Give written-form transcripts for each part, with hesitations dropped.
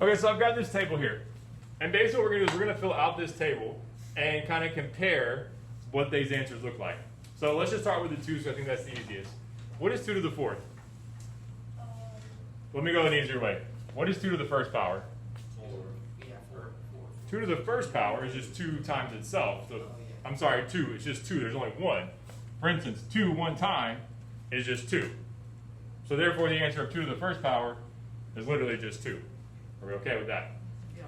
Okay, so I've got this table here. And basically what we're going to do is we're going to fill out this table and kind of compare what these answers look like. So let's just start with the 2, so I think that's the easiest. What is 2 to the 4th? Let me go an easier way. What is 2 to the first power? 2 to the first power is just 2 times itself. So, I'm sorry, 2. It's just 2. There's only 1. For instance, 2 one time is just 2. So therefore the answer of 2 to the first power is literally just 2. Are we okay with that? Yeah.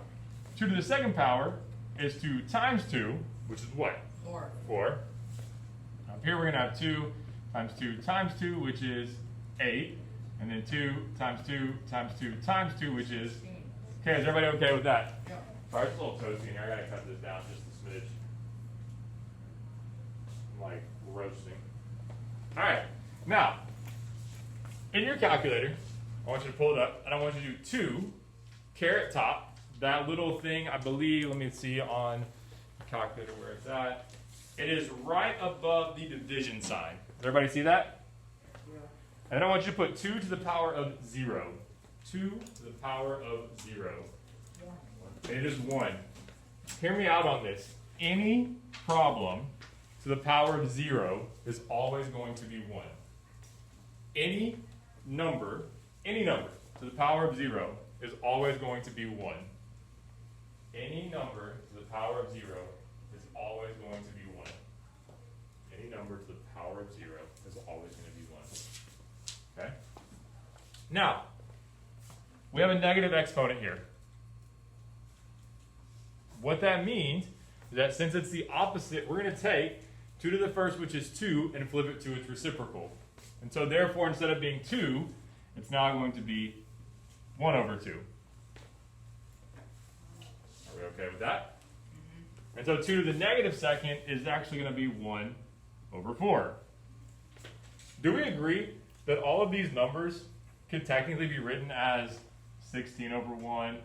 2 to the second power is 2 times 2, which is what? 4. 4. Up here we're going to have 2 times 2 times 2, which is 8. And then 2 times 2 times 2 times 2, which is... Okay, is everybody okay with that? Yeah. Sorry, it's a little toasty in here. I got to cut this down just a smidge. I'm like roasting. All right. Now, in your calculator, I want you to pull it up, and I want you to do 2 caret top. That little thing, I believe, let me see on the calculator where it's at. It is right above the division sign. Does everybody see that? Yeah. And then I want you to put 2 to the power of 0. 2 to the power of 0. And it is 1. Hear me out on this. Any problem to the power of 0 is always going to be 1. Any number to the power of 0 is always going to be 1. Any number to the power of 0 is always going to be 1. Any number to the power of 0 is always going to be 1. Okay? Now, we have a negative exponent here. What that means is that since it's the opposite, we're going to take 2 to the first, which is 2, and flip it to its reciprocal. And so therefore, instead of being 2, it's now going to be 1 over 2. Are we okay with that? Mm-hmm. And so 2 to the negative second is actually going to be 1 over 4. Do we agree that all of these numbers could technically be written as 16 over 1,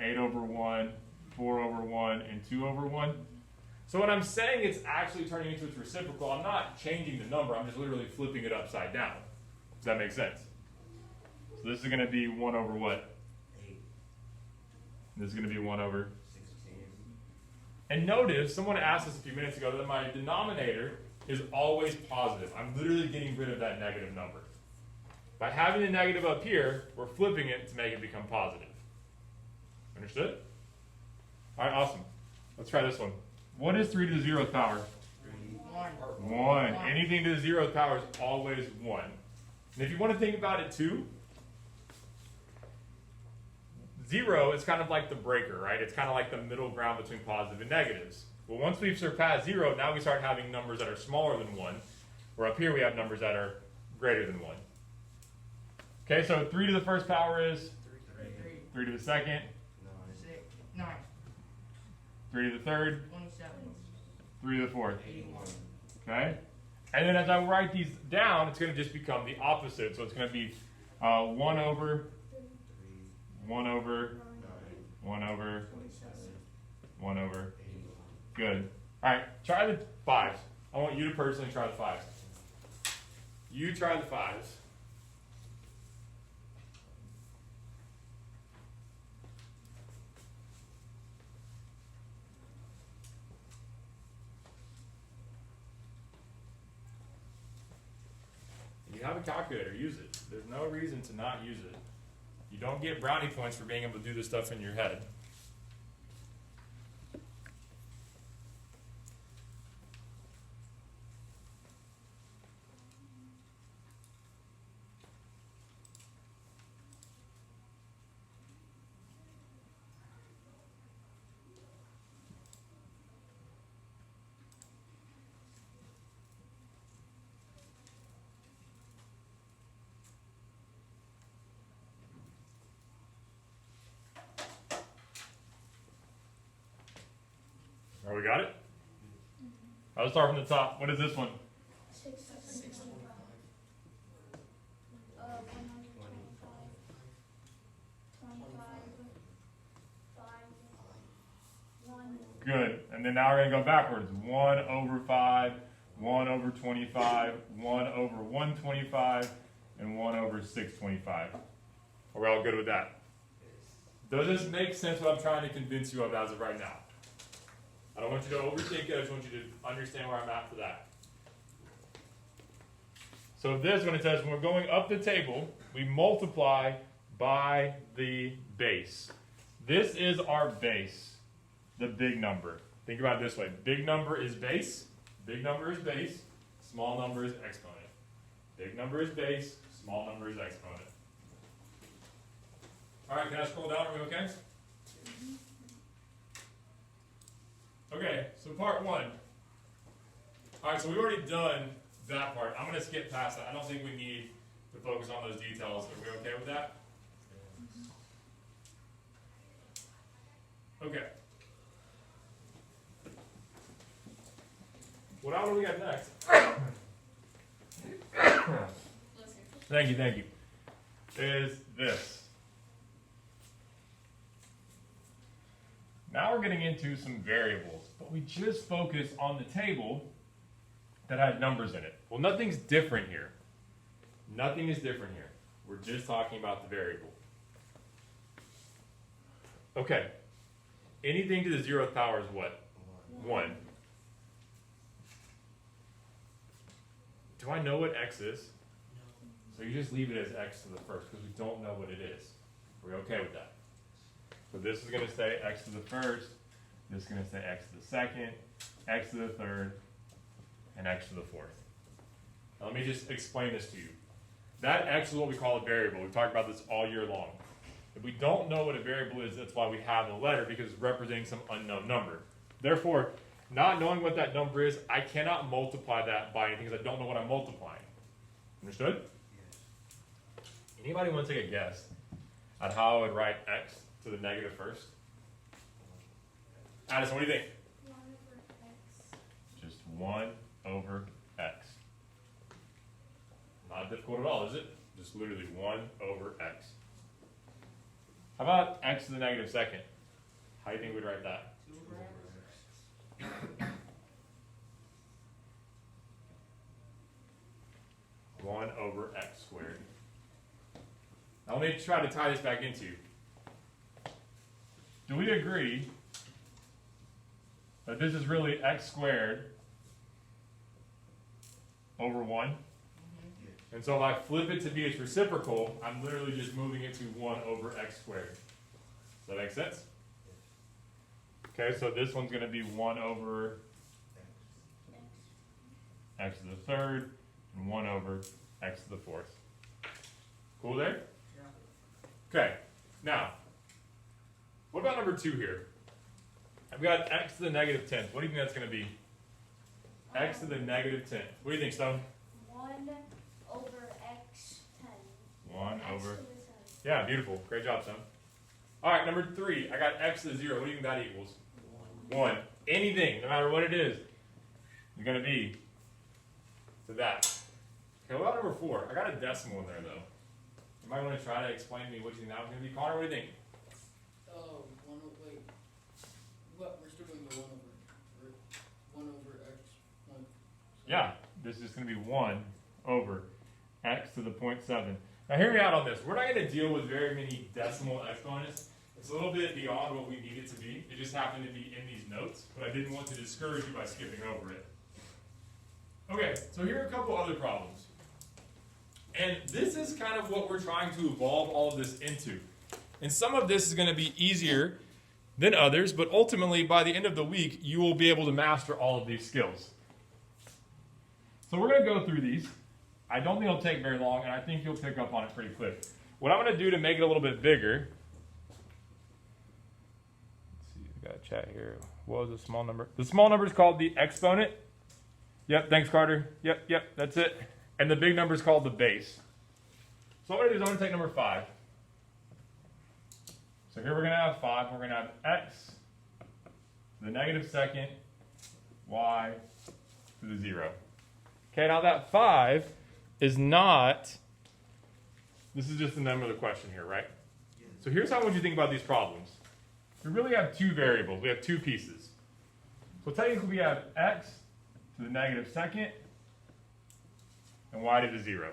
8 over 1, 4 over 1, and 2 over 1? So when I'm saying it's actually turning into its reciprocal, I'm not changing the number, I'm just literally flipping it upside down. Does that make sense? So this is going to be 1 over what? 8. This is going to be 1 over 16. And notice, someone asked us a few minutes ago that my denominator is always positive. I'm literally getting rid of that negative number. By having the negative up here, we're flipping it to make it become positive. Understood? All right, awesome. Let's try this one. What is 3 to the 0th power? 1. Anything to the 0th power is always 1. And if you want to think about it too, 0 is kind of like the breaker, right? It's kind of like the middle ground between positive and negatives. Well, once we've surpassed 0, now we start having numbers that are smaller than 1, where up here we have numbers that are greater than 1. Okay, so 3 to the first power is? 3 to the second? 9. 3 to the third? 27. 3 to the fourth? 81. Okay? And then as I write these down, it's going to just become the opposite. So it's going to be 1 over, 1 over, 1 over, 1 over. Good. All right, try the 5s. I want you to personally try the 5s. You try the 5s. You have a calculator, use it. There's no reason to not use it. You don't get brownie points for being able to do this stuff in your head. All right, we got it? I'll start from the top. What is this one? 1. Good. And then now we're going to go backwards. 1 over 5, 1 over 25, 1 over 125, and 1 over 625. Are we all good with that? Does this make sense what I'm trying to convince you of as of right now? I don't want you to overthink it. I just want you to understand where I'm at for that. So this, when it says when we're going up the table, we multiply by the base. This is our base, the big number. Think about it this way. Big number is base. Big number is base. Small number is exponent. Big number is base. Small number is exponent. All right, can I scroll down? Are we okay? Okay, so part one. All right, so we've already done that part. I'm going to skip past that. I don't think we need to focus on those details. Are we okay with that? Okay. What do we got next? Thank you. Is this. Now we're getting into some variables, but we just focused on the table that had numbers in it. Well, nothing's different here. Nothing is different here. We're just talking about the variable. Okay. Anything to the 0th power is what? 1. Do I know what x is? So you just leave it as x to the first because we don't know what it is. Are we okay with that? So this is going to say x to the first, this is going to say x to the second, x to the third, and x to the fourth. Now let me just explain this to you. That x is what we call a variable. We've talked about this all year long. If we don't know what a variable is, that's why we have the letter, because it's representing some unknown number. Therefore, not knowing what that number is, I cannot multiply that by anything because I don't know what I'm multiplying. Understood? Yes. Anybody want to take a guess at how I would write x to the negative first? Addison, what do you think? 1 over x. Just 1 over x. Not difficult at all, is it? Just literally 1 over x. How about x to the negative second? How do you think we'd write that? 2 over x. 1 over x squared. Now let me try to tie this back into. Do we agree that this is really x squared over 1? Mm-hmm. And so if I flip it to be its reciprocal, I'm literally just moving it to 1 over x squared. Does that make sense? Okay, so this one's going to be 1 over x to the third, and 1 over x to the fourth. Cool there? Yeah. Okay, now, what about number 2 here? I've got x to the negative 10th. What do you think that's going to be? X to the negative 10th. What do you think, Stone? 1 over x 10. 1 X over. to the 10. Yeah, beautiful. Great job, Stone. All right, number 3. I got x to the 0. What do you think that equals? 1. Anything, no matter what it is going to be to that. Okay, what about number 4? I got a decimal in there, though. You might want to try to explain to me what you think that was going to be. Connor, what do you think? Oh, 1 over, wait. What? We're still doing the 1 over x. 1. Yeah, this is going to be 1 over x to the 0.7. Now hear me out on this. We're not going to deal with very many decimal exponents. It's a little bit beyond what we need it to be. It just happened to be in these notes, but I didn't want to discourage you by skipping over it. Okay, so here are a couple other problems. And this is kind of what we're trying to evolve all of this into. And some of this is going to be easier than others, but ultimately by the end of the week, you will be able to master all of these skills. So we're going to go through these. I don't think it'll take very long, and I think you'll pick up on it pretty quick. What I'm going to do to make it a little bit bigger, let's see, we got a chat here. What was the small number? The small number is called the exponent. Yep, thanks, Carter. Yep, that's it. And the big number is called the base. So what I'm going to do is I'm going to take number 5. So here we're going to have 5. We're going to have x to the negative second, y to the 0. Okay, now that 5 is not, this is just the number of the question here, right? So here's how would you think about these problems. We really have 2 variables. We have 2 pieces. So technically we have x to the negative second and y to the 0.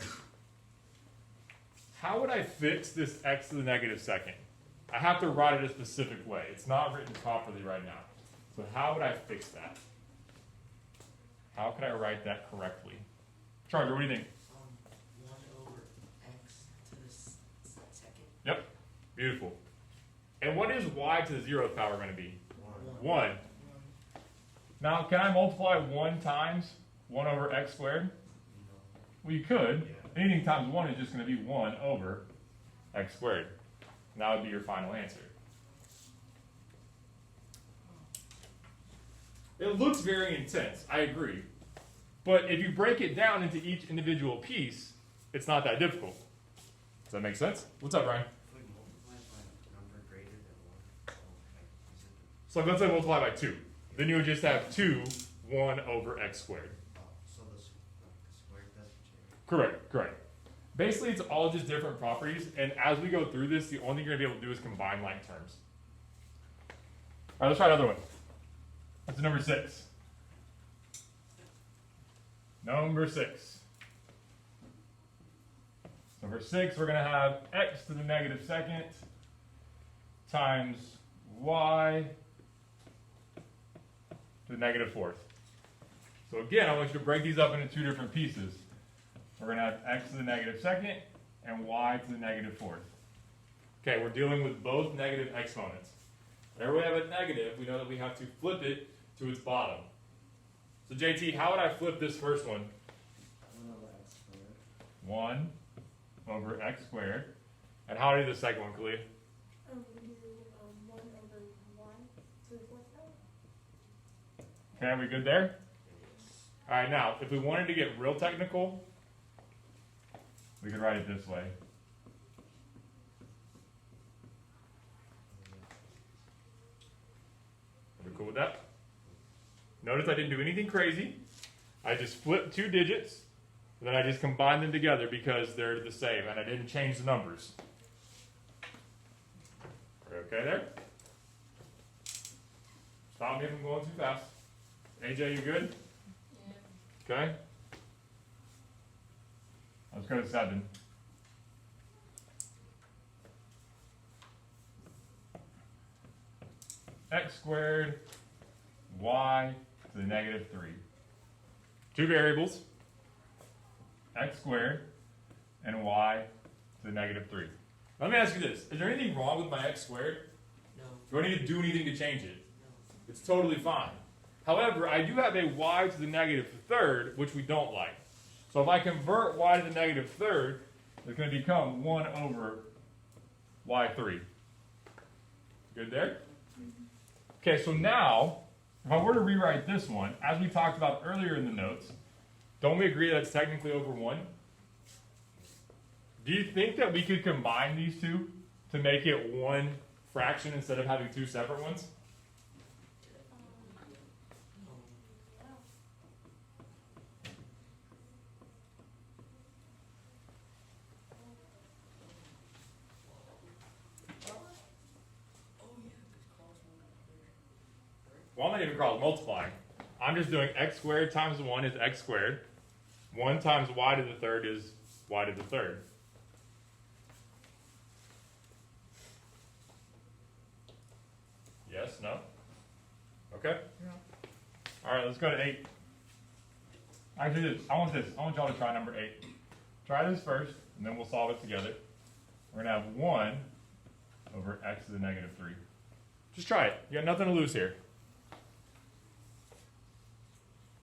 How would I fix this x to the negative second? I have to write it a specific way. It's not written properly right now. So how would I fix that? How could I write that correctly? Charger, what do you think? 1 over x to the second. Yep, beautiful. And what is y to the 0th power going to be? 1. One. Now, can I multiply 1 times 1 over x squared? Well, you could. Anything times 1 is just going to be 1 over x squared. And that would be your final answer. It looks very intense, I agree. But if you break it down into each individual piece, it's not that difficult. Does that make sense? What's up, Ryan? If we multiply by a number greater than 1, So let's say multiply by 2. Then you would just have 2, 1 over x squared. so the square doesn't change. Correct, correct. Basically, it's all just different properties, and as we go through this, the only thing you're going to be able to do is combine like terms. All right, let's try another one. That's number 6. Number 6. Number 6, we're going to have x to the negative second times y to the negative fourth. So again, I want you to break these up into 2 different pieces. We're going to have x to the negative second and y to the negative fourth. Okay, we're dealing with both negative exponents. Whenever we have a negative, we know that we have to flip it to its bottom. So JT, how would I flip this first one? 1 over x squared. 1 over x squared. And how would I do the second one, Kalia? We do 1 over 1 to the 4th power. Okay, are we good there? All right, now, if we wanted to get real technical, we could write it this way. Are we cool with that? Notice I didn't do anything crazy. I just flipped 2 digits, and then I just combined them together because they're the same, and I didn't change the numbers. Are we okay there? Stop me if I'm going too fast. AJ, you good? Yeah. Okay. Let's go to 7. X squared y to the negative 3. 2 variables, x squared and y to the negative 3. Let me ask you this. Is there anything wrong with my x squared? No. Do I need to do anything to change it? No. It's totally fine. However, I do have a y to the negative third, which we don't like. So if I convert y to the negative third, it's going to become 1 over y3. Good there? Okay, so now, if I were to rewrite this one, as we talked about earlier in the notes, don't we agree that it's technically over 1? Do you think that we could combine these two to make it one fraction instead of having 2 separate ones? Well, I'm not even cross multiplying. I'm just doing x squared times 1 is x squared. 1 times y to the third is y to the third. Yes? No? Okay? All right, let's go to 8. Actually, I want y'all to try number 8. Try this first, and then we'll solve it together. We're going to have 1 over x to the negative 3. Just try it. You got nothing to lose here.